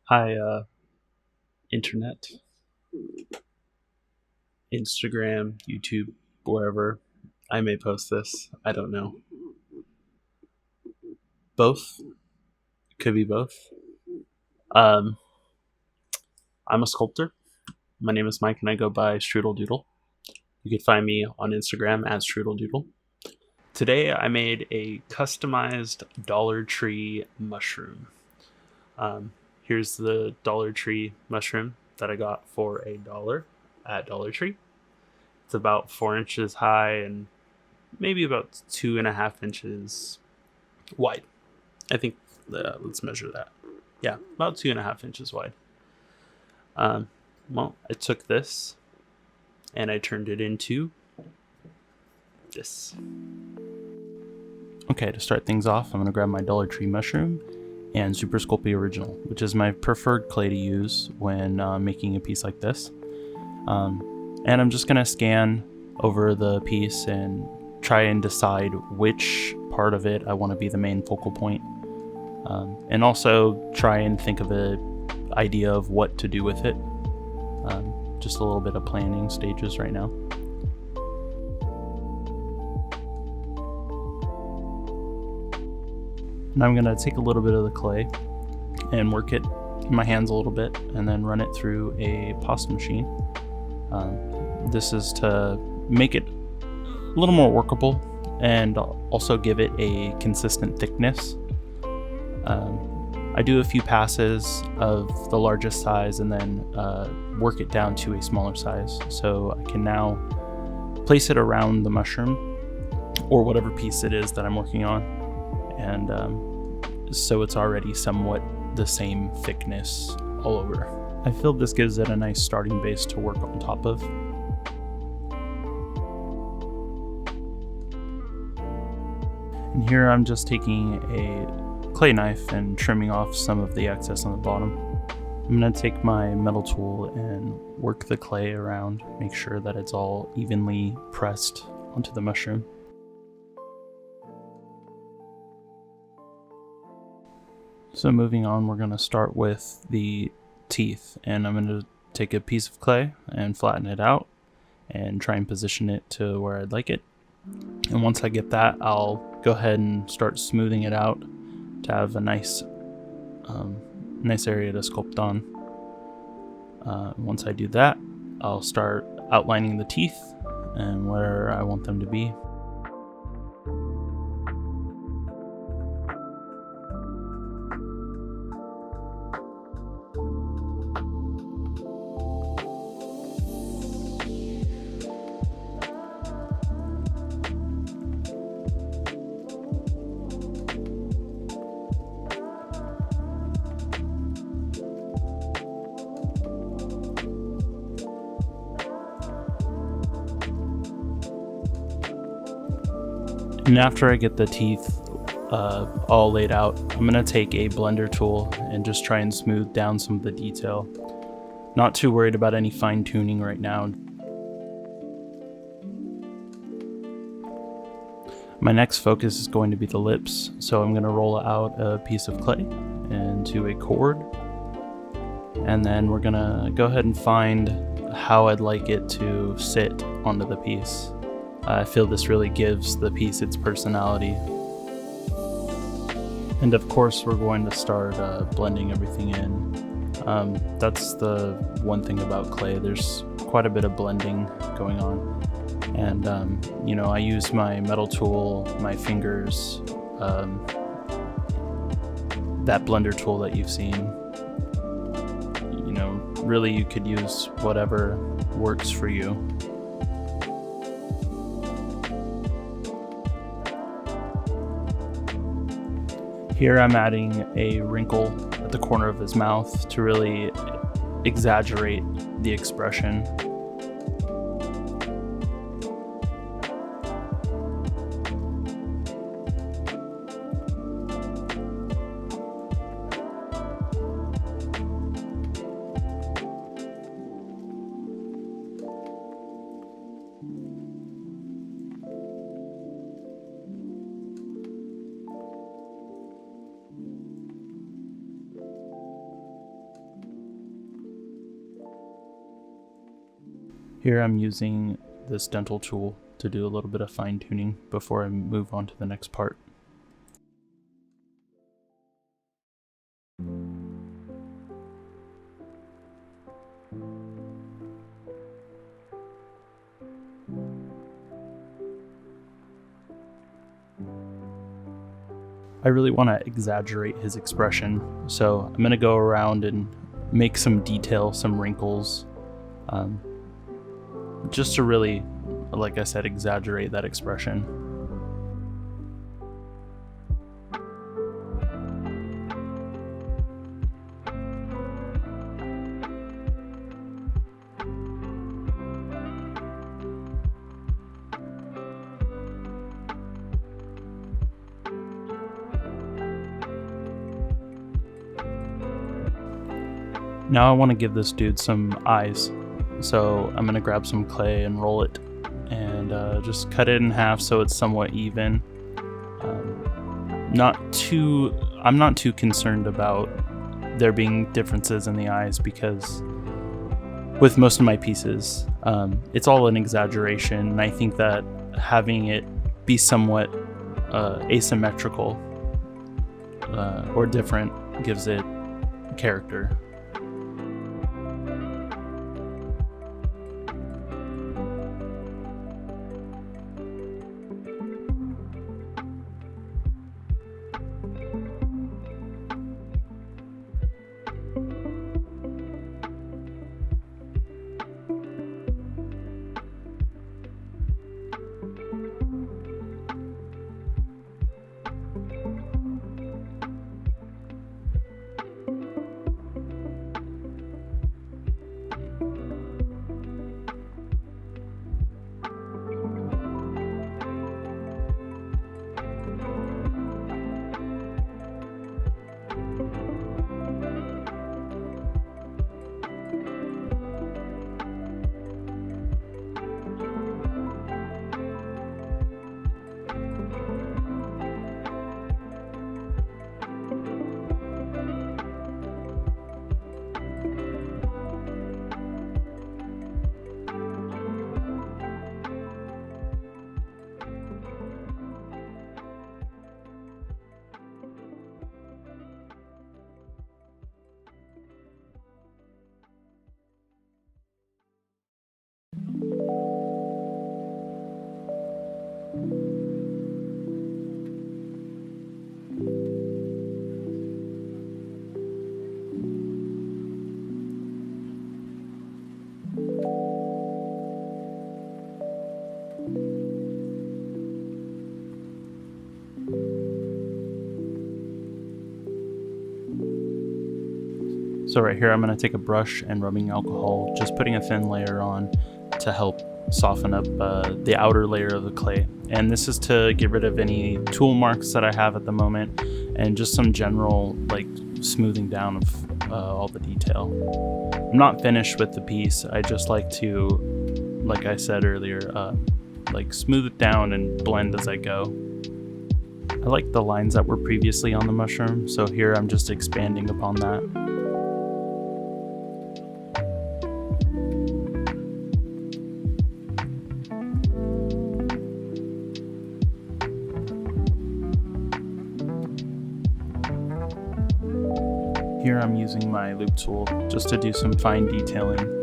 Hi, internet, Instagram, YouTube, wherever I may post this. I don't know. Both. Could be both. Um, I'm a sculptor. My name is Mike and I go by Strudel Dudel. You can find me on Instagram as Strudel Dudel. Today I made a customized Dollar Tree mushroom. Here's the Dollar Tree mushroom that I got for $1 at Dollar Tree. It's about 4 inches high and maybe about 2.5 inches wide. I think, let's measure that. Yeah, about 2.5 inches wide. Um, well, I took this and I turned it into this. Okay, to start things off, I'm going to grab my Dollar Tree mushroom and Super Sculpey Original, which is my preferred clay to use when making a piece like this. And I'm just going to scan over the piece and try and decide which part of it I want to be the main focal point. And also try and think of an idea of what to do with it. Just a little bit of planning stages right now. And I'm going to take a little bit of the clay and work it in my hands a little bit and then run it through a pasta machine. This is to make it a little more workable and also give it a consistent thickness. I do a few passes of the largest size and then work it down to a smaller size, so I can now place it around the mushroom or whatever piece it is that I'm working on, and so it's already somewhat the same thickness all over. I feel this gives it a nice starting base to work on top of. And here I'm just taking a clay knife and trimming off some of the excess on the bottom. I'm going to take my metal tool and work the clay around, make sure that it's all evenly pressed onto the mushroom. So moving on, we're going to start with the teeth, and I'm going to take a piece of clay and flatten it out and try and position it to where I'd like it. And once I get that, I'll go ahead and start smoothing it out to have a nice area to sculpt on. Once I do that, I'll start outlining the teeth and where I want them to be. And after I get the teeth all laid out, I'm going to take a blender tool and just try and smooth down some of the detail. Not too worried about any fine tuning right now. My next focus is going to be the lips, so I'm going to roll out a piece of clay into a cord, and then we're going to go ahead and find how I'd like it to sit onto the piece. I feel this really gives the piece its personality. And of course we're going to start blending everything in. That's the one thing about clay, there's quite a bit of blending going on. And I use my metal tool, my fingers, that blender tool that you've seen. Really you could use whatever works for you. Here I'm adding a wrinkle at the corner of his mouth to really exaggerate the expression. Here I'm using this dental tool to do a little bit of fine tuning before I move on to the next part. I really want to exaggerate his expression, so I'm going to go around and make some detail, some wrinkles, just to really, like I said, exaggerate that expression. Now I want to give this dude some eyes, so I'm going to grab some clay and roll it and just cut it in half so it's somewhat even. I'm not too concerned about there being differences in the eyes, because with most of my pieces it's all an exaggeration, and I think that having it be somewhat asymmetrical or different gives it character. So right here I'm going to take a brush and rubbing alcohol, just putting a thin layer on to help soften up the outer layer of the clay. And this is to get rid of any tool marks that I have at the moment, and just some general like smoothing down of all the detail. I'm not finished with the piece. I just like to, like I said earlier, like smooth it down and blend as I go. I like the lines that were previously on the mushroom, so here I'm just expanding upon that. Here I'm using my loop tool just to do some fine detailing.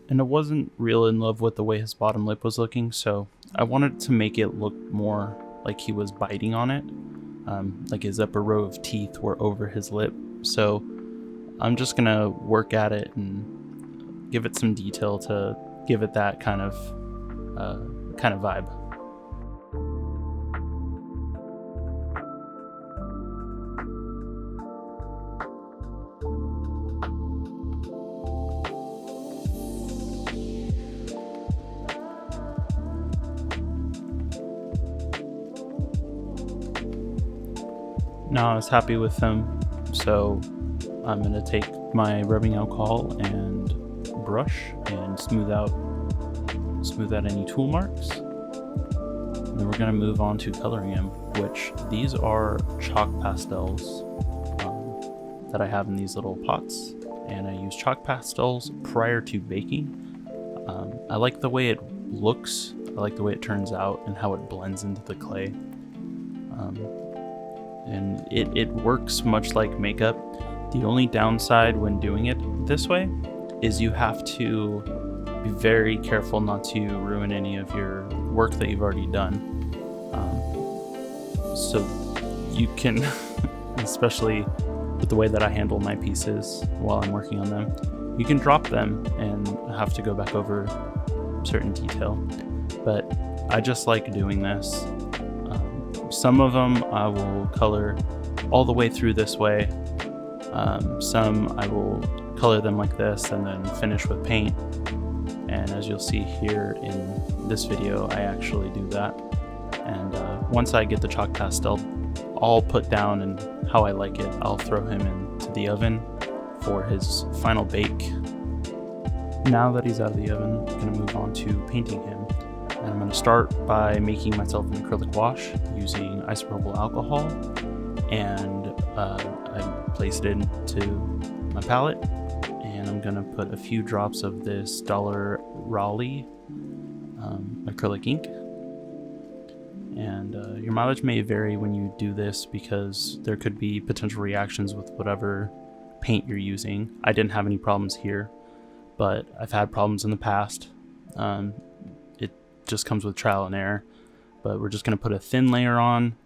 And I wasn't real in love with the way his bottom lip was looking, so I wanted to make it look more like he was biting on it, like his upper row of teeth were over his lip. So I'm just gonna work at it and give it some detail to give it that kind of vibe. Now I was happy with them, so I'm going to take my rubbing alcohol and brush and smooth out any tool marks. And then we're going to move on to coloring him, which these are chalk pastels that I have in these little pots, and I use chalk pastels prior to baking. I like the way it looks, I like the way it turns out, and how it blends into the clay. And it works much like makeup. The only downside when doing it this way is you have to be very careful not to ruin any of your work that you've already done. So you can, especially with the way that I handle my pieces while I'm working on them, you can drop them and have to go back over certain detail. But I just like doing this. Some of them I will color all the way through this way. Some I will color them like this and then finish with paint. And as you'll see here in this video, I actually do that. And once I get the chalk pastel all put down and how I like it, I'll throw him into the oven for his final bake. Now that he's out of the oven, I'm going to move on to painting him. And I'm going to start by making myself an acrylic wash using isopropyl alcohol, and I place it into my palette, and I'm going to put a few drops of this Dollar Tree acrylic ink. And your mileage may vary when you do this because there could be potential reactions with whatever paint you're using. I didn't have any problems here, but I've had problems in the past. It just comes with trial and error, but we're just going to put a thin layer on,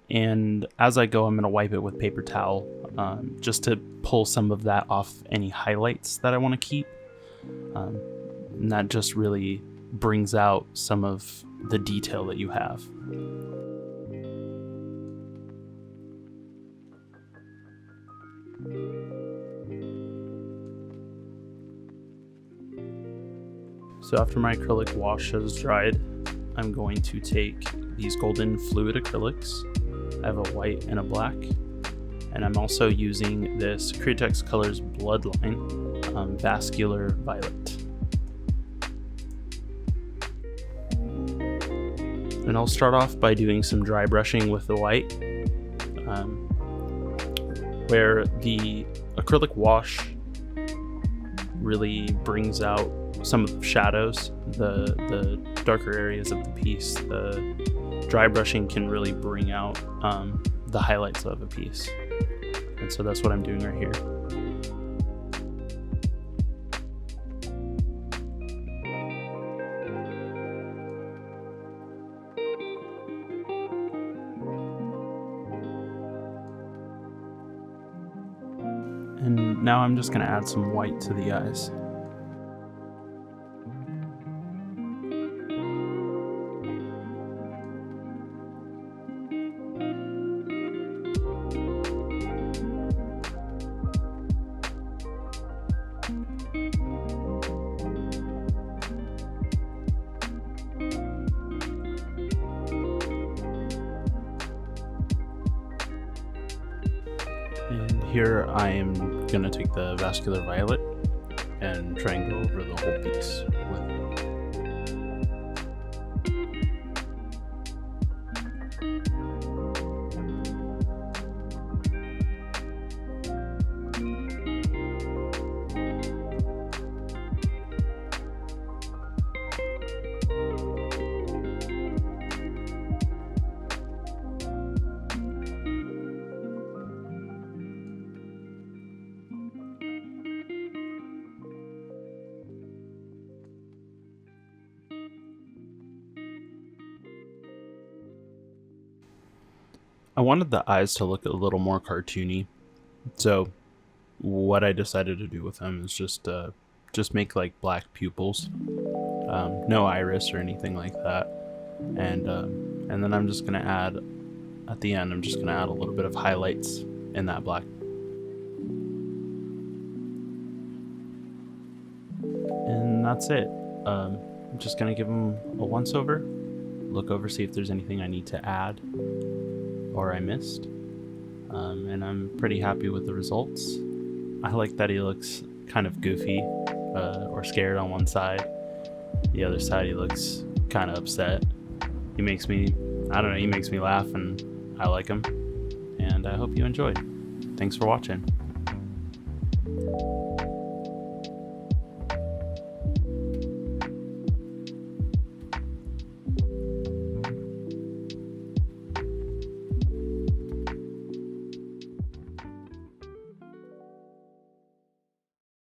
and as I go I'm going to wipe it with paper towel just to pull some of that off any highlights that I want to keep, and that just really brings out some of the detail that you have. So after my acrylic wash has dried, I'm going to take these golden fluid acrylics. I have a white and a black, and I'm also using this Createx Colors Bloodline Vascular Violet. And I'll start off by doing some dry brushing with the white, where the acrylic wash really brings out some of the shadows, the darker areas of the piece. The dry brushing can really bring out the highlights of a piece. And so that's what I'm doing right here. And now I'm just going to add some white to the eyes. And here I am going to take the Vascular Violet and try and go over the whole piece with it. I wanted the eyes to look a little more cartoony, so what I decided to do with them is just make like black pupils, no iris or anything like that, and then I'm just gonna add at the end. I'm just gonna add a little bit of highlights in that black, and that's it. I'm just gonna give them a once over, look over, see if there's anything I need to add or I missed. And I'm pretty happy with the results. I like that he looks kind of goofy or scared on one side. The other side he looks kind of upset. He makes me laugh, and I like him. And I hope you enjoyed. Thanks for watching.